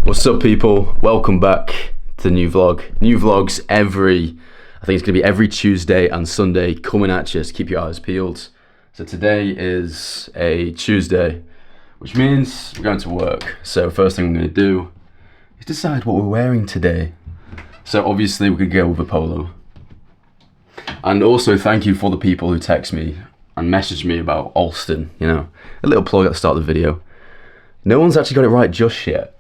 What's up, people? Welcome back to the new vlog. New vlogs I think it's gonna be every Tuesday and Sunday coming at you, so keep your eyes peeled. So today is a Tuesday, which means we're going to work. So first thing I'm gonna do is decide what we're wearing today. So obviously we could go with a polo. And also thank you for the people who text me and message me about Alston, you know. A little plug at the start of the video. No one's actually got it right just yet.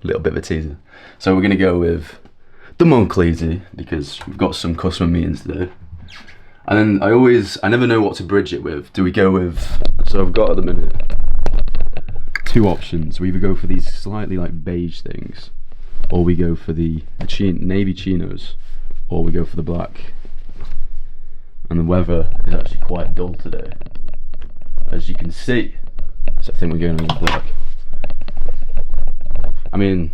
Little bit of a teaser. So we're gonna go with the Monclese because we've got some customer meetings today. And then I never know what to bridge it with. Do we go with, so I've got at the minute two options. We either go for these slightly like beige things, or we go for the navy chinos, or we go for the black. And the weather is actually quite dull today, as you can see. So I think we're going with the black. I mean,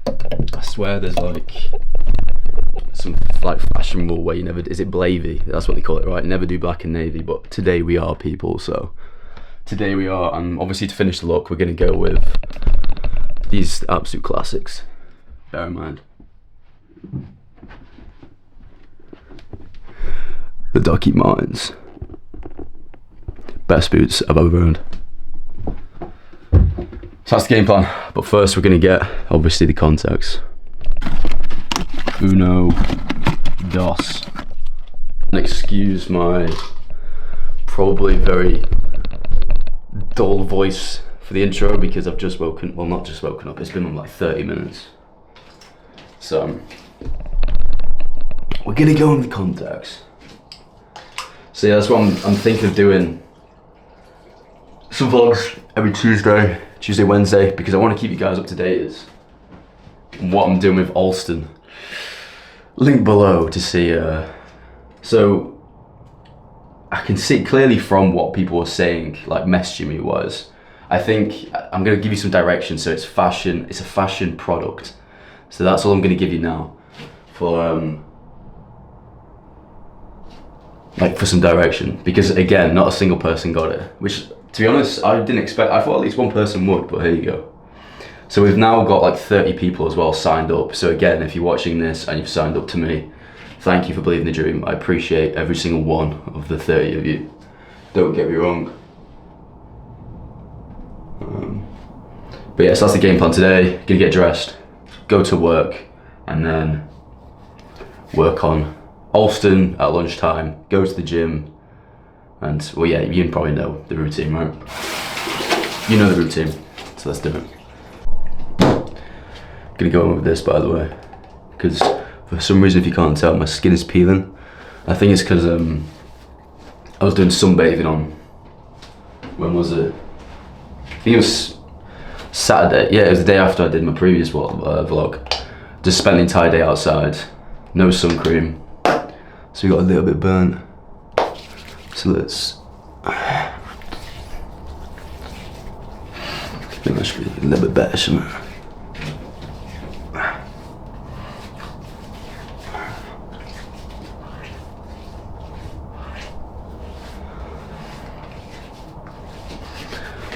I swear there's like some like fashion rule where you never, is it blavy? That's what they call it, right? Never do black and navy, but today we are, people, so. Today we are, and obviously to finish the look, we're gonna go with these absolute classics, bear in mind. The Docky Martens. Best boots I've ever owned. So that's the game plan, but first we're gonna get, obviously, the contacts. Uno, dos. And excuse my probably very dull voice for the intro because I've just woken, well, not just woken up, it's been like 30 minutes. So, we're gonna go on the contacts. So yeah, that's what I'm thinking of doing. Some vlogs every Tuesday, Wednesday, because I want to keep you guys up to date as what I'm doing with Alston. Link below to see. So I can see clearly from what people were saying, like messaging me was. I think I'm gonna give you some direction. So it's fashion. It's a fashion product. So that's all I'm gonna give you now for like for some direction, because again, not a single person got it, which to be honest, I didn't expect. I thought at least one person would, but here you go. So we've now got like 30 people as well signed up. So again, if you're watching this and you've signed up to me, thank you for believing the dream. I appreciate every single one of the 30 of you. Don't get me wrong. But yeah, so that's the game plan today. Gonna get dressed, go to work, and then work on Alston at lunchtime, go to the gym, and well, yeah, you probably know the routine, right? You know the routine, so let's do it. Gonna go on with this, by the way, because for some reason, if you can't tell, my skin is peeling. I think it's because I was doing sunbathing on, when was it? I think it was Saturday. Yeah, it was the day after I did my previous vlog. Just spent the entire day outside, no sun cream. So we got a little bit burnt. So let's, I think that should be a little bit better, shouldn't it?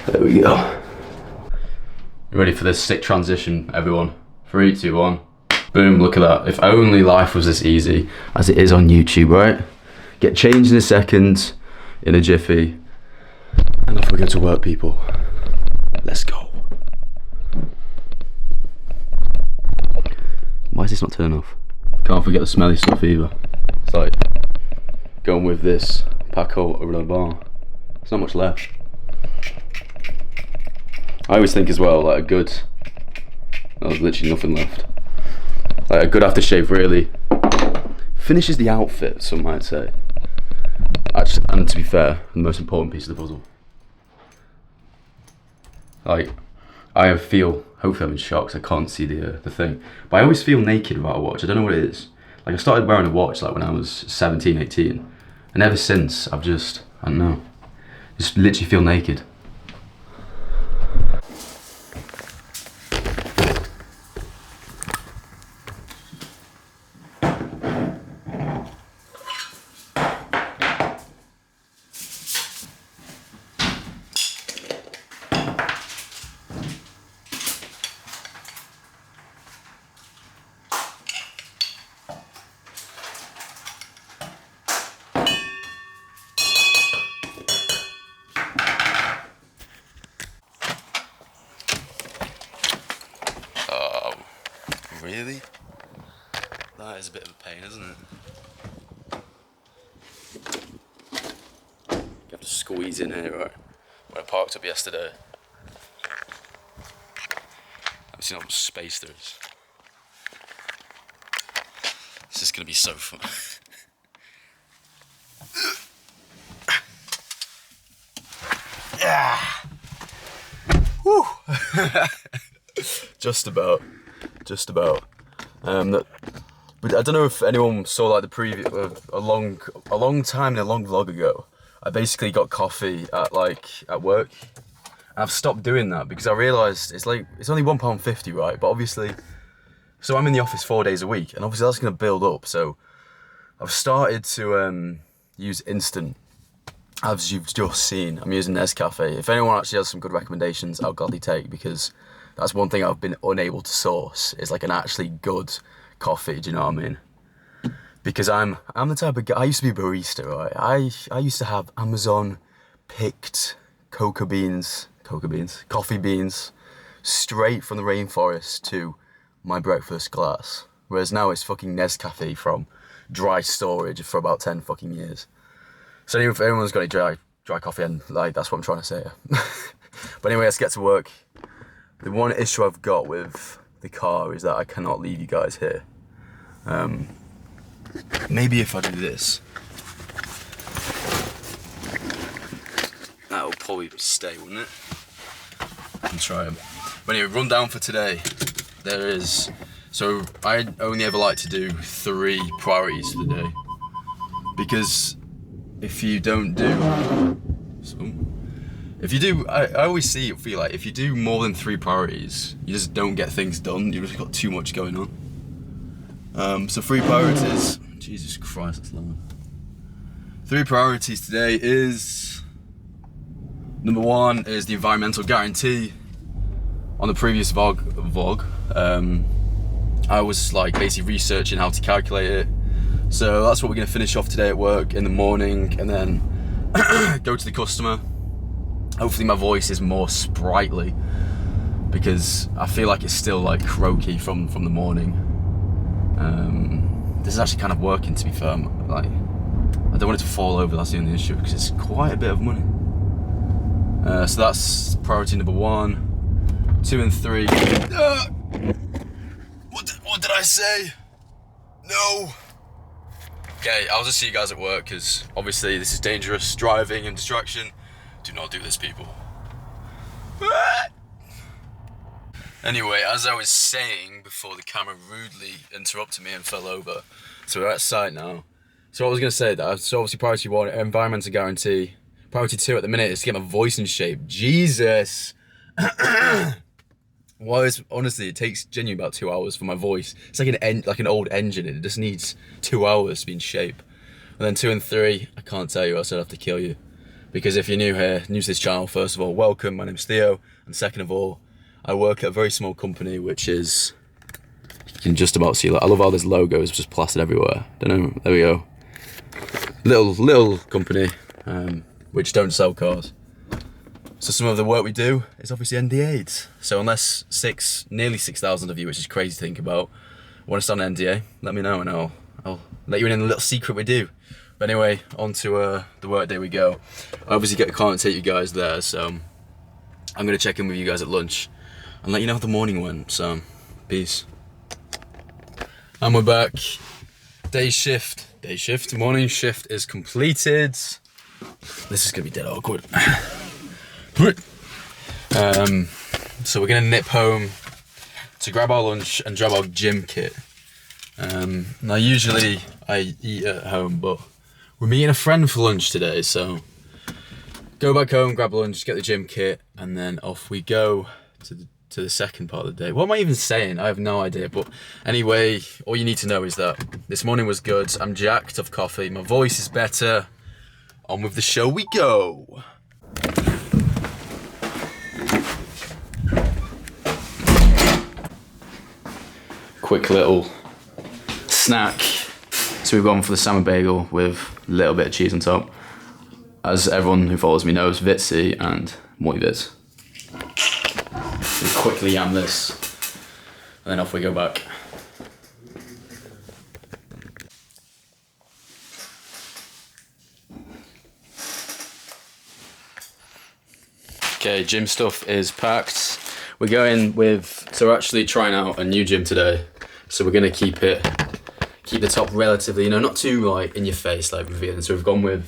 There we go. You ready for this sick transition, everyone? 3, 2, 1. Boom, look at that. If only life was this easy as it is on YouTube, right? Get changed in a second, in a jiffy, and off we go to work, people. Let's go. Why is this not turning off? Can't forget the smelly stuff either. It's like going with this Paco Rabanne. There's not much left. I always think as well, like there's literally nothing left. Like a good aftershave really finishes the outfit, some might say. Actually, and to be fair, the most important piece of the puzzle. Like, I feel, hopefully I'm in shock because I can't see the thing, but I always feel naked without a watch. I don't know what it is. Like I started wearing a watch like when I was 17, 18, and ever since I've just, I don't know, just literally feel naked. really? That is a bit of a pain, isn't it? You have to squeeze in here, right? When I parked up yesterday. I've seen how much space there is. This is gonna be so fun. Yeah. Woo. Just about. But I don't know if anyone saw like the preview a long time and a long vlog ago. I basically got coffee at work. I've stopped doing that because I realised it's only £1.50, right? But obviously, so I'm in the office 4 days a week, and obviously that's going to build up. So I've started to use instant. As you've just seen, I'm using Nescafe. If anyone actually has some good recommendations, I'll gladly take, because that's one thing I've been unable to source, is like an actually good coffee, do you know what I mean? Because I'm the type of guy, I used to be a barista, right? I used to have Amazon picked coffee beans, straight from the rainforest to my breakfast glass. Whereas now it's fucking Nescafe from dry storage for about 10 fucking years. So if anyone's got any dry coffee, and like, that's what I'm trying to say. But anyway, let's get to work. The one issue I've got with the car is that I cannot leave you guys here. Maybe if I do this, that'll probably stay, wouldn't it? I'll try them. But anyway, rundown for today. So I only ever like to do 3 priorities for the day, because if you don't do, I always feel like if you do more than 3 priorities, you just don't get things done. You've just got too much going on. So 3 priorities. Jesus Christ, that's long. 3 priorities today is, number 1 is the environmental guarantee. On the previous vlog, I was like basically researching how to calculate it. So that's what we're gonna finish off today at work in the morning, and then go to the customer. Hopefully my voice is more sprightly, because I feel like it's still like croaky from the morning. This is actually kind of working, to be fair. Like, I don't want it to fall over, that's the only issue, because it's quite a bit of money. So that's priority number 1. 2 and 3. What did I say? No. Okay, I'll just see you guys at work, because obviously this is dangerous driving and distraction. Do not do this, people. Anyway, as I was saying before the camera rudely interrupted me and fell over, so we're at site now. So what I was going to say, so obviously priority 1, environmental guarantee. Priority 2 at the minute is to get my voice in shape. Jesus! Honestly, it takes genuinely about 2 hours for my voice. It's like an old engine. It just needs 2 hours to be in shape. And then 2 and 3, I can't tell you, else I'd have to kill you. Because if you're new here, new to this channel, first of all, welcome. My name's Theo, and second of all, I work at a very small company, which is, you can just about see. Like, I love how there's logos just plastered everywhere. Don't know. There we go. Little company, which don't sell cars. So some of the work we do is obviously NDA'd. So unless nearly 6,000 of you, which is crazy to think about, want to start an NDA, let me know and I'll let you in a little secret we do. But anyway, on to the Workday we go. I obviously can't take you guys there, so I'm going to check in with you guys at lunch and let you know how the morning went. So, peace. And we're back. Day shift, morning shift is completed. This is going to be dead awkward. So we're gonna nip home to grab our lunch and grab our gym kit. Now usually I eat at home, but we're meeting a friend for lunch today, so go back home, grab lunch, get the gym kit, and then off we go to the second part of the day. What am I even saying? I have no idea, but anyway, all you need to know is that this morning was good. I'm jacked of coffee, my voice is better. On with the show we go. Quick little snack. So we've gone for the salmon bagel with a little bit of cheese on top. As everyone who follows me knows, Vitsi and Moivit. We quickly yam this, and then off we go back. Okay, gym stuff is packed. We're going with, so we're actually trying out a new gym today. So we're gonna keep the top relatively, you know, not too like in your face, like revealing. So we've gone with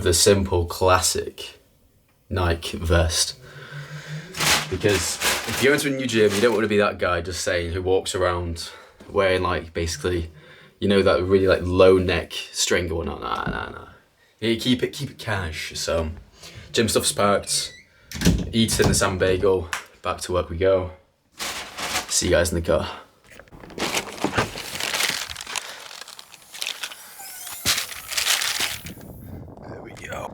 the simple classic Nike vest. Because if you go into a new gym, you don't want to be that guy just saying who walks around wearing like basically, you know, that really like low neck string going on. Nah. You keep it cash. So gym stuff's packed. Eating the salmon bagel. Back to work we go. See you guys in the car. There we go.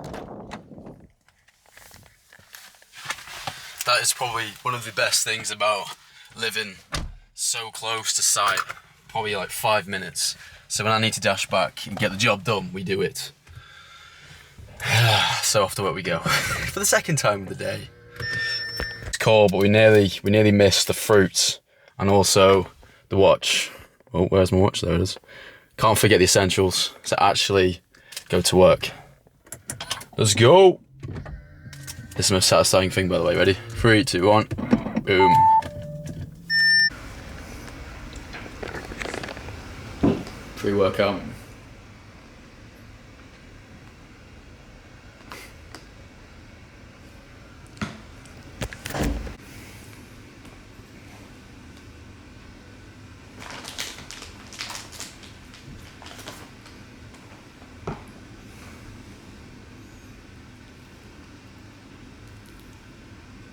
That is probably one of the best things about living so close to site. Probably like 5 minutes. So when I need to dash back and get the job done, we do it. So off to work we go. For the second time of the day. It's cold, but we nearly missed the fruits and also the watch. Oh, where's my watch? There it is. Can't forget the essentials to actually go to work. Let's go. This is the most satisfying thing, by the way. Ready? 3, 2, 1. Boom. Pre-workout.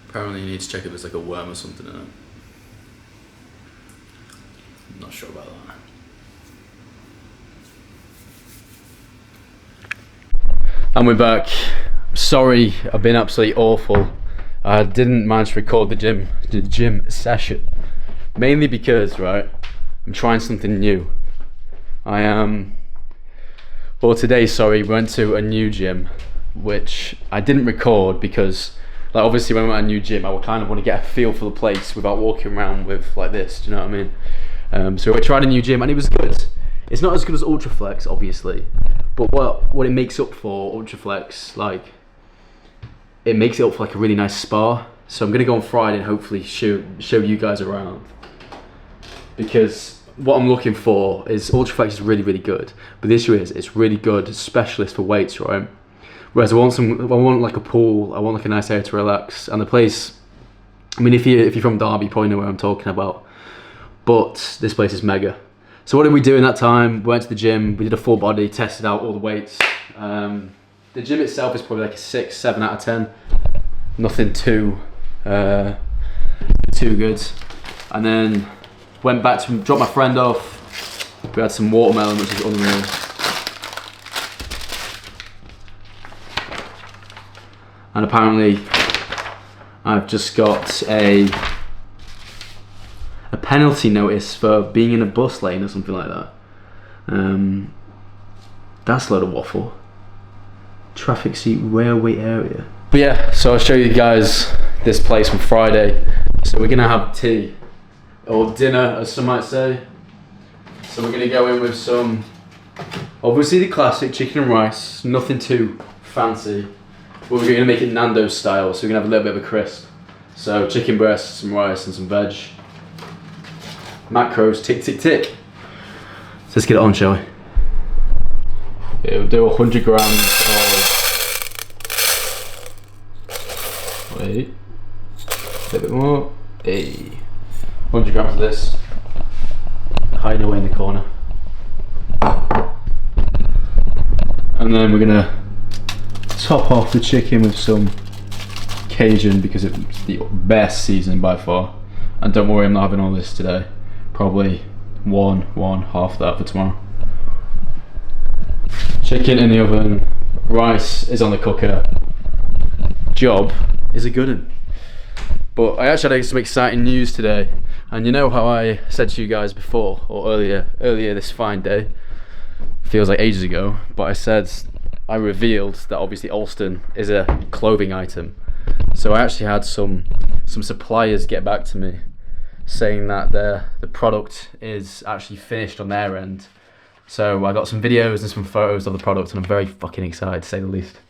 Apparently you need to check if there's like a worm or something in it. I'm not sure about that. And we're back. Sorry, I've been absolutely awful. I didn't manage to record the gym session. Mainly because, right, I'm trying something new. Well today, sorry, we went to a new gym, which I didn't record because like obviously when we're at a new gym, I would kind of want to get a feel for the place without walking around with like this, do you know what I mean? So we tried a new gym and it was good. It's not as good as Ultraflex, obviously, but what it makes up for, Ultraflex, like, it makes it up for like a really nice spa. So I'm gonna go on Friday and hopefully show you guys around. Because what I'm looking for is, Ultraflex is really, really good, but the issue is, it's really good specialist for weights, right? Whereas I want like a pool, I want like a nice area to relax, and the place, I mean if you're from Derby, you probably know where I'm talking about, but this place is mega. So what did we do in that time? We went to the gym, we did a full body, tested out all the weights. The gym itself is probably like a 6, 7 out of 10. Nothing too good. And then went back to drop my friend off. We had some watermelon, which is unreal. And apparently I've just got a penalty notice for being in a bus lane or something like that. That's a load of waffle. Traffic seat railway area. But yeah, so I'll show you guys this place on Friday. So we're gonna have tea, or dinner as some might say. So we're gonna go in with some, obviously the classic chicken and rice, nothing too fancy. But we're gonna make it Nando's style, so we're gonna have a little bit of a crisp. So chicken breast, some rice and some veg. Macros, tick, tick, tick. So let's get it on, shall we? Yeah, we'll do 100 grams of, wait, a little bit more, hey. 100 grams of this, hiding away in the corner. And then we're gonna top off the chicken with some Cajun because it's the best seasoning by far. And don't worry, I'm not having all this today. Probably half that for tomorrow. Chicken in the oven, rice is on the cooker. Job is a good one. But I actually had some exciting news today. And you know how I said to you guys before, or earlier this fine day, feels like ages ago, but I revealed that obviously Alston is a clothing item. So I actually had some suppliers get back to me saying that the product is actually finished on their end. So I got some videos and some photos of the product and I'm very fucking excited to say the least.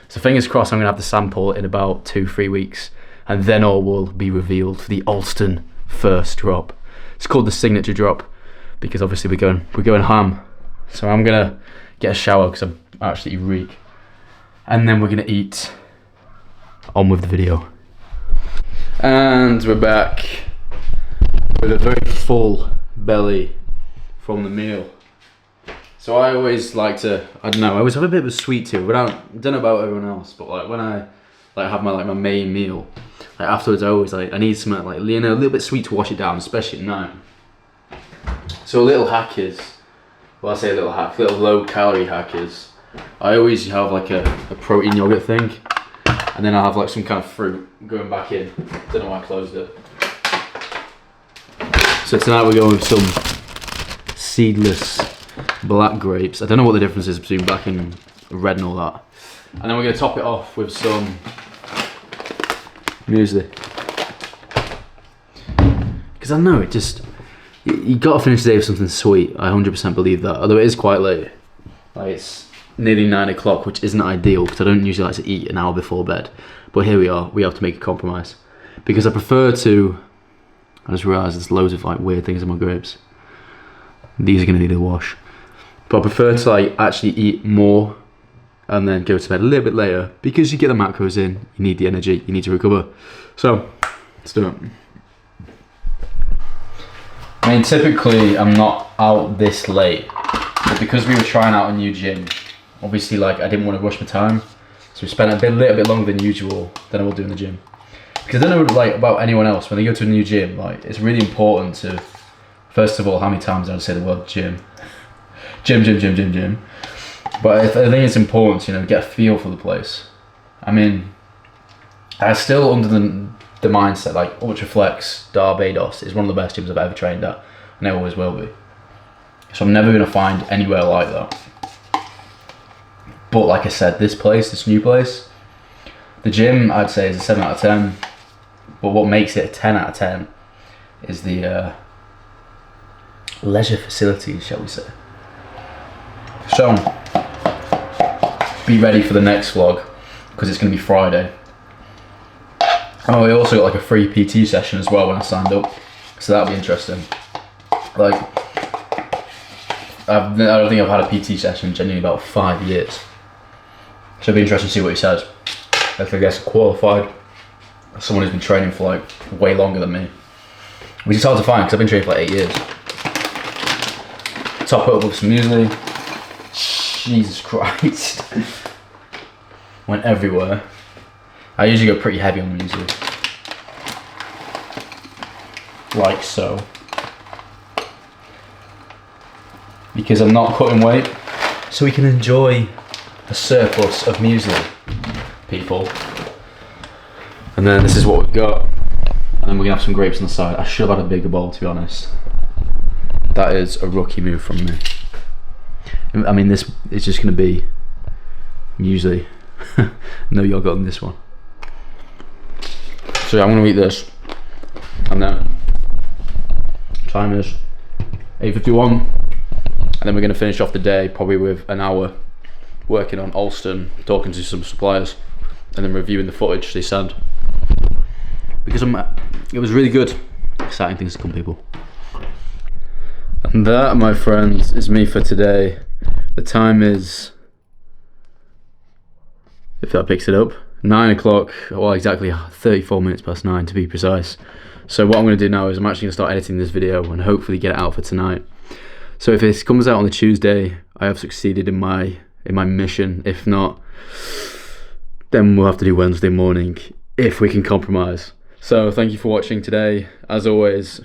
So fingers crossed I'm gonna have the sample in about 2-3 weeks, and then all will be revealed for the Alston first drop. It's called the signature drop because obviously we're going ham. So I'm gonna get a shower because I'm actually reek, and then we're gonna eat. On with the video. And we're back with a very full belly from the meal. So I always like to, I don't know, I always have a bit of a sweet tooth, but I don't know about everyone else, but like when I like have my main meal, like afterwards I always like, I need something like, you know, a little bit sweet to wash it down, especially at night. So a little hack is, well I say a little hack, little low calorie hack is, I always have like a protein yogurt thing, and then I'll have like some kind of fruit going back in. Don't know why I closed it. So tonight we're going with some seedless black grapes. I don't know what the difference is between black and red and all that. And then we're going to top it off with some muesli. Because I know it just, you got to finish the day with something sweet. I 100% believe that. Although it is quite late. Like it's nearly 9 o'clock, which isn't ideal because I don't usually like to eat an hour before bed. But here we are, we have to make a compromise. Because I prefer to, I just realised there's loads of like weird things in my grapes. These are going to need a wash. But I prefer to like actually eat more and then go to bed a little bit later because you get the macros in, you need the energy, you need to recover. So, let's do it. I mean, typically I'm not out this late, but because we were trying out a new gym, obviously like I didn't want to rush my time, so we spent a little bit longer than usual than I will do in the gym. Because I don't know like about anyone else, when they go to a new gym, like it's really important to, first of all, how many times did I say the word gym? Gym. But I think it's important to, you know, get a feel for the place. I mean, I'm still under the mindset like Ultraflex Barbados is one of the best gyms I've ever trained at, and it always will be. So I'm never going to find anywhere like that. But like I said, this new place, the gym I'd say is a 7 out of 10. But what makes it a 10 out of 10 is the leisure facilities, shall we say. So, be ready for the next vlog, because it's going to be Friday. Oh, we also got like a free PT session as well when I signed up, so that'll be interesting. Like, I don't think I've had a PT session in genuinely about 5 years. So it'll be interesting to see what he says. If I guess qualified, someone who's been training for like way longer than me. Which is hard to find because I've been training for like 8 years. Top it up with some muesli. Jesus Christ. Went everywhere. I usually go pretty heavy on the muesli. Like so. Because I'm not cutting weight. So we can enjoy a surplus of muesli, people. And then this is what we've got. And then we're gonna have some grapes on the side. I should have had a bigger bowl, to be honest. That is a rookie move from me. I mean, this is just gonna be muesli. No yogurt on this one. So yeah, I'm gonna eat this. And then time is 8:51. And then we're gonna finish off the day probably with an hour working on Alston, talking to some suppliers, and then reviewing the footage they send. Because it was really good. Exciting things to come, people. And that, my friends, is me for today. The time is, if that picks it up, 9 o'clock, well exactly 34 minutes past 9 to be precise. So what I'm going to do now is I'm actually going to start editing this video and hopefully get it out for tonight. So if this comes out on the Tuesday, I have succeeded in my mission. If not, then we'll have to do Wednesday morning if we can compromise. So thank you for watching today. As always,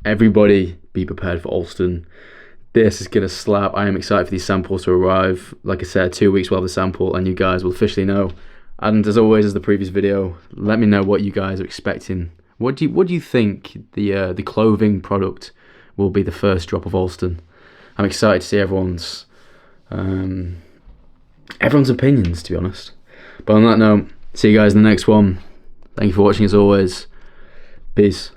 everybody be prepared for Alston. This is gonna slap. I am excited for these samples to arrive. Like I said, 2 weeks we'll have the sample and you guys will officially know. And as always, as the previous video, let me know what you guys are expecting. What do you think the clothing product will be the first drop of Alston? I'm excited to see everyone's opinions, to be honest. But on that note, see you guys in the next one. Thank you for watching as always. Peace.